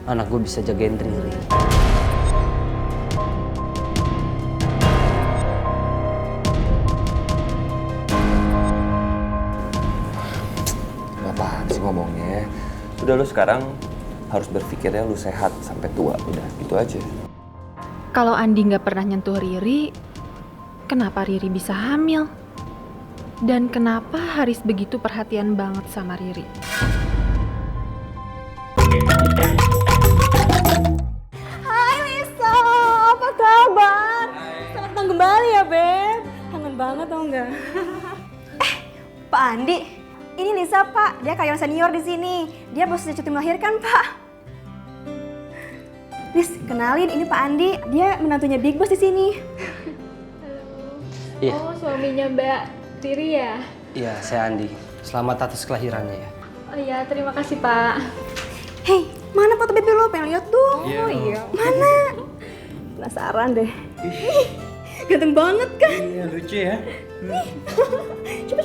anak gue bisa jagain Riri. Apaan sih ngomongnya? Udah lu sekarang harus berpikirnya lu sehat sampai tua. Udah gitu aja. Kalau Andi nggak pernah nyentuh Riri, kenapa Riri bisa hamil? Dan kenapa Haris begitu perhatian banget sama Riri? Hai Lisa, apa kabar? Selamat datang kembali ya Beb. Kangen banget tau nggak? Pak Andi, ini Lisa Pak. Dia karyawan senior di sini. Dia bosnya cuti melahirkan Pak. Lis, kenalin ini Pak Andi. Dia menantunya Big Boss di sini. Iya. Oh, suaminya Mbak Riri ya? Iya, saya Andi. Selamat atas kelahirannya ya. Oh iya, terima kasih Pak. Hei, mana foto baby lo? Pengen lihat tuh. Oh iya. Mana? Penasaran deh. Ih, ganteng banget kan? Iya, lucu ya. Coba.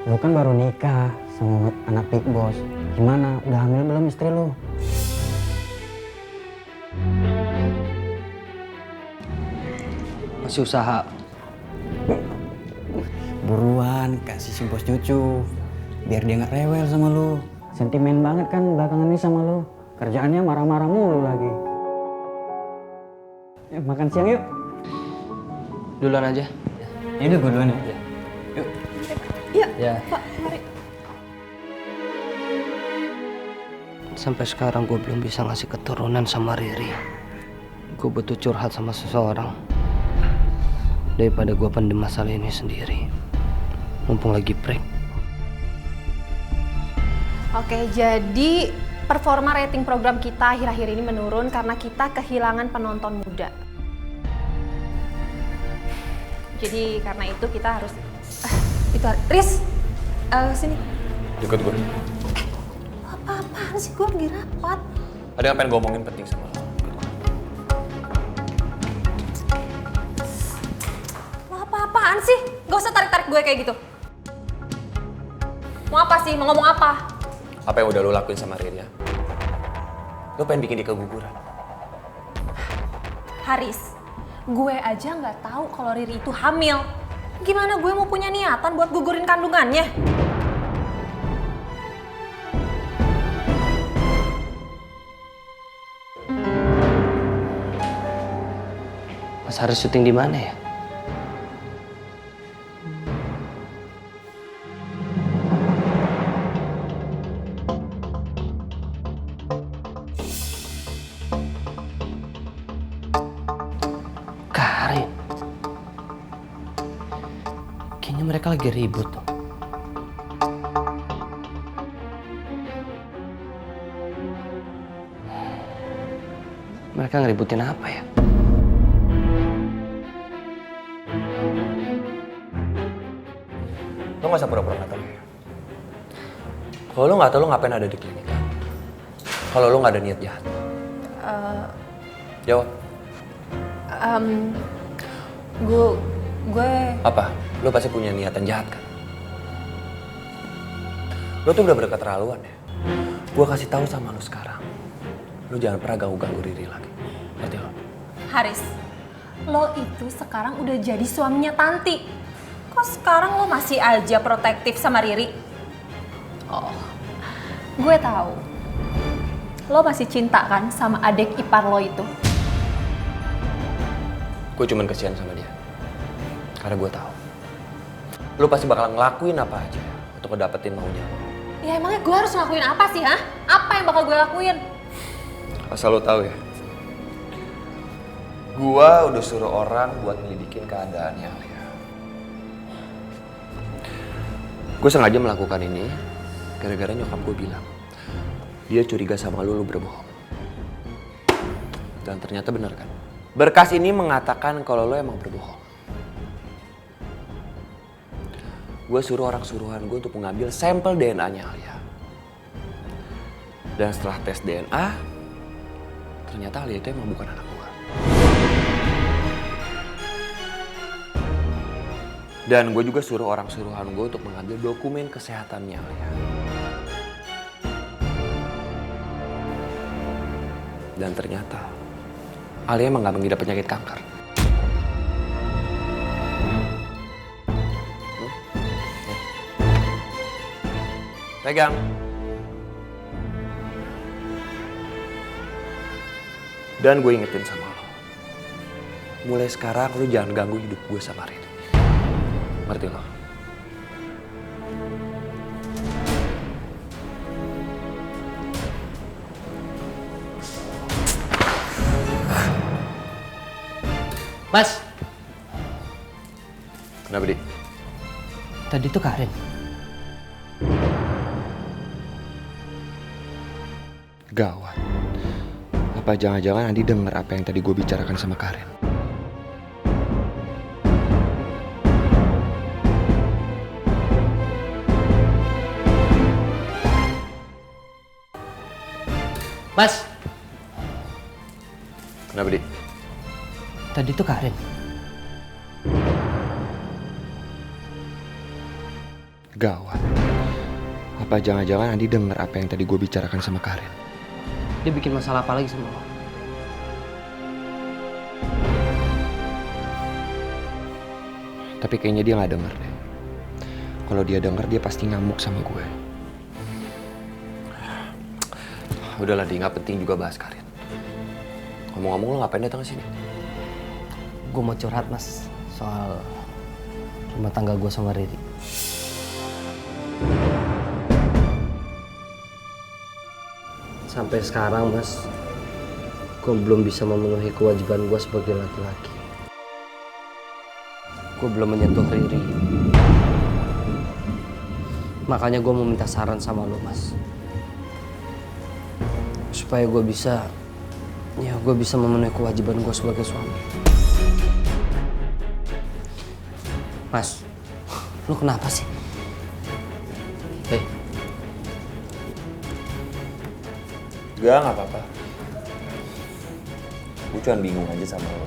Lu kan baru nikah sama anak Big Boss. Gimana? Udah hamil belum istri lu? Masih usaha. Buruan kasih si bos cucu. Biar dia nggak rewel sama lu. Sentimen banget kan belakangan ini sama lu. Kerjaannya marah-marah mulu lagi. Makan siang yuk. Duluan aja. Yaudah gue duluan ya. Yuk. Ya. Pak, mari. Sampai sekarang gue belum bisa ngasih keturunan sama Riri. Gue butuh curhat sama seseorang. Daripada gue pendem masalah ini sendiri. Mumpung lagi break. Oke, jadi performa rating program kita akhir-akhir ini menurun karena kita kehilangan penonton muda. Jadi karena itu kita harus Riz, sini. Ikut gue. Apa-apaan sih, gue lagi rapat. Ada yang pengen gue omongin penting sama lo. Lo apa-apaan sih? Gak usah tarik-tarik gue kayak gitu. Mau apa sih? Mau ngomong apa? Apa yang udah lo lakuin sama Riri ya? Lo pengen bikin dia keguguran. Haris, gue aja nggak tahu kalau Riri itu hamil. Gimana gue mau punya niatan buat gugurin kandungannya? Mas Haris syuting di mana ya? Karin. Kayaknya mereka lagi ribut tuh. Mereka ngeributin apa ya? Lo gak usah pura-pura gak tau ya. Kalau lo gak tau, lo ngapain ada di klinik? Kalau lo gak ada niat jahat. Jawab. Gue Apa? Lo pasti punya niatan jahat kan? Lo tuh udah berketerlaluan ya. Gue kasih tahu sama lo sekarang. Lo jangan pernah ganggu-ganggu Riri lagi. Ngerti lo? Haris, lo itu sekarang udah jadi suaminya Tanti. Kok sekarang lo masih aja protektif sama Riri? Oh, gue tahu. Lo masih cinta kan sama adik ipar lo itu? Gue cuman kesian sama dia. Karena gue tahu. Lo pasti bakal ngelakuin apa aja untuk ngedapetin maunya. Ya emangnya gue harus ngelakuin apa sih, ha? Apa yang bakal gue lakuin? Asal lo tahu ya. Gua udah suruh orang buat nyelidikin keadaannya Alia. Gue sengaja melakukan ini gara-gara nyokap gue bilang dia curiga sama lu berbohong. Dan ternyata benar kan? Berkas ini mengatakan kalau lo emang berbohong. Gue suruh orang suruhan gue untuk mengambil sampel DNA-nya Alia. Dan setelah tes DNA, ternyata Alia itu emang bukan anak gue. Dan gue juga suruh orang suruhan gue untuk mengambil dokumen kesehatannya Alia. Dan ternyata Alia emang gak mengidap penyakit kanker. Pegang. Dan gue ingetin sama lo. Mulai sekarang lo jangan ganggu hidup gue sama Riri. Ngerti lo? Mas, Kenapa, Dik? tadi tuh Karin. Gawat. Apa jangan-jangan Andi denger apa yang tadi gue bicarakan sama Karin? Mas, Kenapa, Dik? tadi tuh Karin. Gawat. Apa jangan-jangan Andi denger apa yang tadi gue bicarakan sama Karin? Dia bikin masalah apa lagi sama lo? Tapi kayaknya dia gak denger deh. Kalau dia denger dia pasti ngamuk sama gue. Udahlah, Di, gak penting juga bahas Karin. Ngomong-ngomong, lo ngapain datang ke sini? Gue mau curhat mas soal rumah tangga gue sama Riri. Sampai sekarang mas, gue belum bisa memenuhi kewajiban gue sebagai laki-laki. Gue belum menyentuh Riri. Makanya gue mau minta saran sama lo mas, supaya gue bisa memenuhi kewajiban gue sebagai suami. Mas, lu kenapa sih? Gak apa-apa. Gue cuma bingung aja sama lo.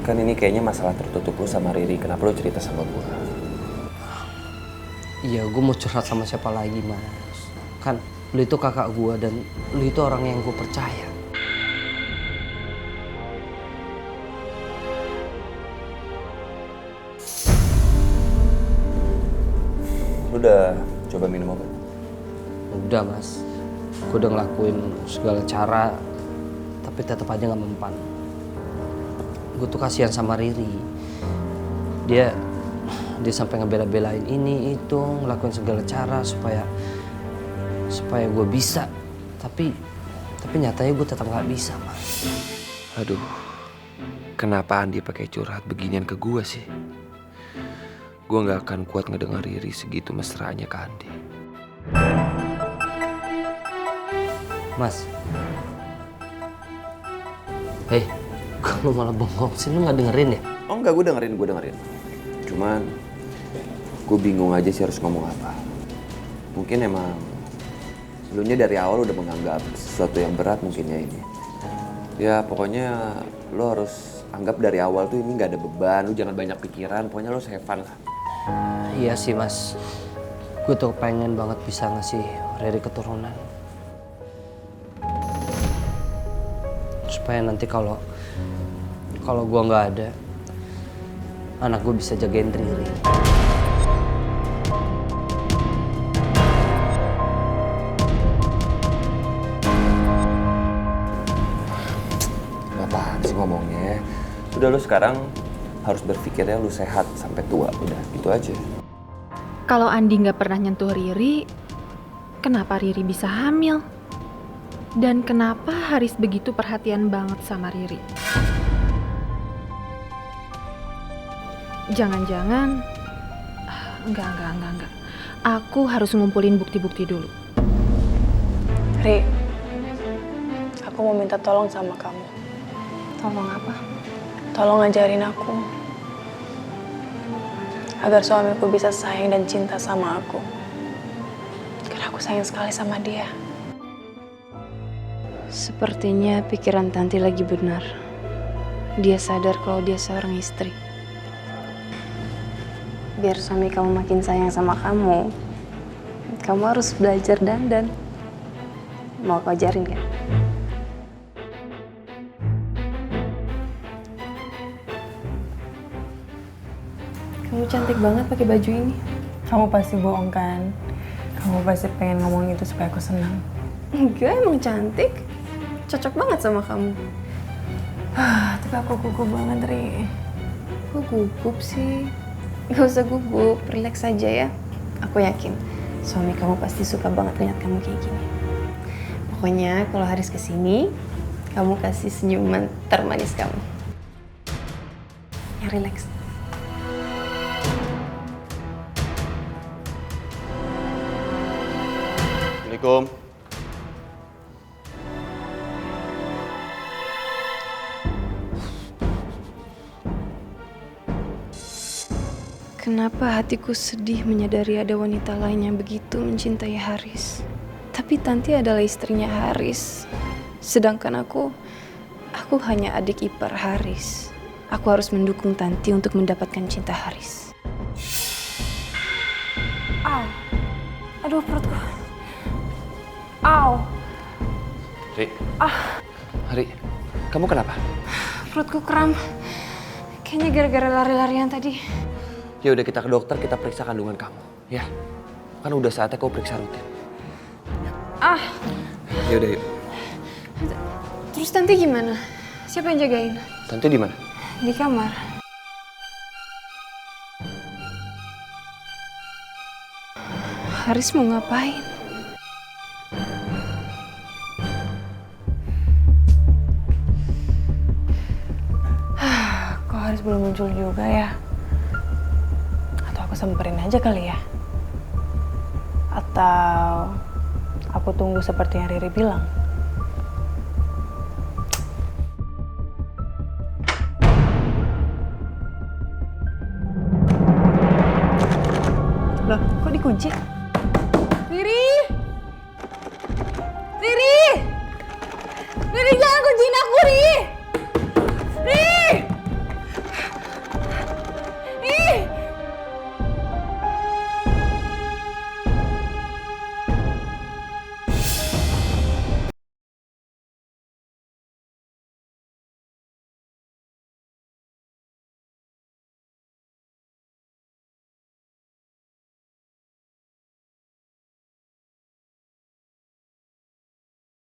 Kan ini kayaknya masalah tertutup lo sama Riri. Kenapa lo cerita sama gue? Iya, gue mau curhat sama siapa lagi mas. Kan lu itu kakak gue dan lu itu orang yang gue percaya. Lo udah coba minum apa? Udah mas, gue udah ngelakuin segala cara, tapi tetap aja nggak mempan. Gue tuh kasihan sama Riri. Dia sampai ngebela-belain ini itu, ngelakuin segala cara supaya gue bisa. Tapi nyatanya gue tetap nggak bisa mas. Aduh, kenapa Andi pakai curhat beginian ke gue sih? Gue nggak akan kuat ngedengar Riri segitu mesranya ke Andi. Mas, kok lu malah bengong sih? Lu nggak dengerin ya? Oh enggak, gue dengerin. Cuman gue bingung aja sih harus ngomong apa. Mungkin emang sebelumnya dari awal udah menganggap sesuatu yang berat mungkin ya ini. Ya pokoknya lo harus anggap dari awal tuh ini gak ada beban, lo jangan banyak pikiran, pokoknya lo have fun lah. Iya sih mas, gue tuh pengen banget bisa ngasih Riri keturunan. Supaya nanti kalau gue nggak ada, anak gue bisa jagain Riri. Apaan sih ngomongnya? Sudah lo sekarang harus berpikirnya lo sehat sampai tua, udah gitu aja. Kalau Andi nggak pernah nyentuh Riri, kenapa Riri bisa hamil? Dan kenapa Haris begitu perhatian banget sama Riri? Jangan-jangan... Enggak. Aku harus ngumpulin bukti-bukti dulu. Ri, aku mau minta tolong sama kamu. Tolong apa? Tolong ajarin aku. Agar suamiku bisa sayang dan cinta sama aku. Karena aku sayang sekali sama dia. Sepertinya pikiran Tanti lagi benar. Dia sadar kalau dia seorang istri. Biar suami kamu makin sayang sama kamu harus belajar dandan. Mau aku ajarin kan? cantik banget pakai baju ini. Kamu pasti bohong kan? Kamu pasti pengen ngomong itu supaya aku senang. Enggak, emang cantik. Cocok banget sama kamu. Tapi aku gugup banget, Ri. Kok gugup sih? Gak usah gugup, relax aja ya. Aku yakin suami kamu pasti suka banget lihat kamu kayak gini. Pokoknya kalau Haris kesini, kamu kasih senyuman termanis kamu. Ya, relax. Assalamualaikum. Kenapa hatiku sedih menyadari ada wanita lain yang begitu mencintai Haris? Tapi Tanti adalah istrinya Haris. Sedangkan aku hanya adik ipar Haris. Aku harus mendukung Tanti untuk mendapatkan cinta Haris. Au. Aduh, perutku. Au. Ri. Ri, kamu kenapa? Perutku kram. Kayaknya gara-gara lari-larian tadi. Ya udah kita ke dokter, kita periksa kandungan kamu, ya. Kan udah saatnya kau periksa rutin. Ya udah yuk. Terus Tanti gimana? Siapa yang jagain? Tanti di mana? Di kamar. Haris mau ngapain? Kok Haris belum muncul juga ya? Atau aku samperin aja kali ya? Atau aku tunggu seperti yang Riri bilang? Loh, kok dikunci? Riri! Riri! Riri, jangan kunciin aku, Riri!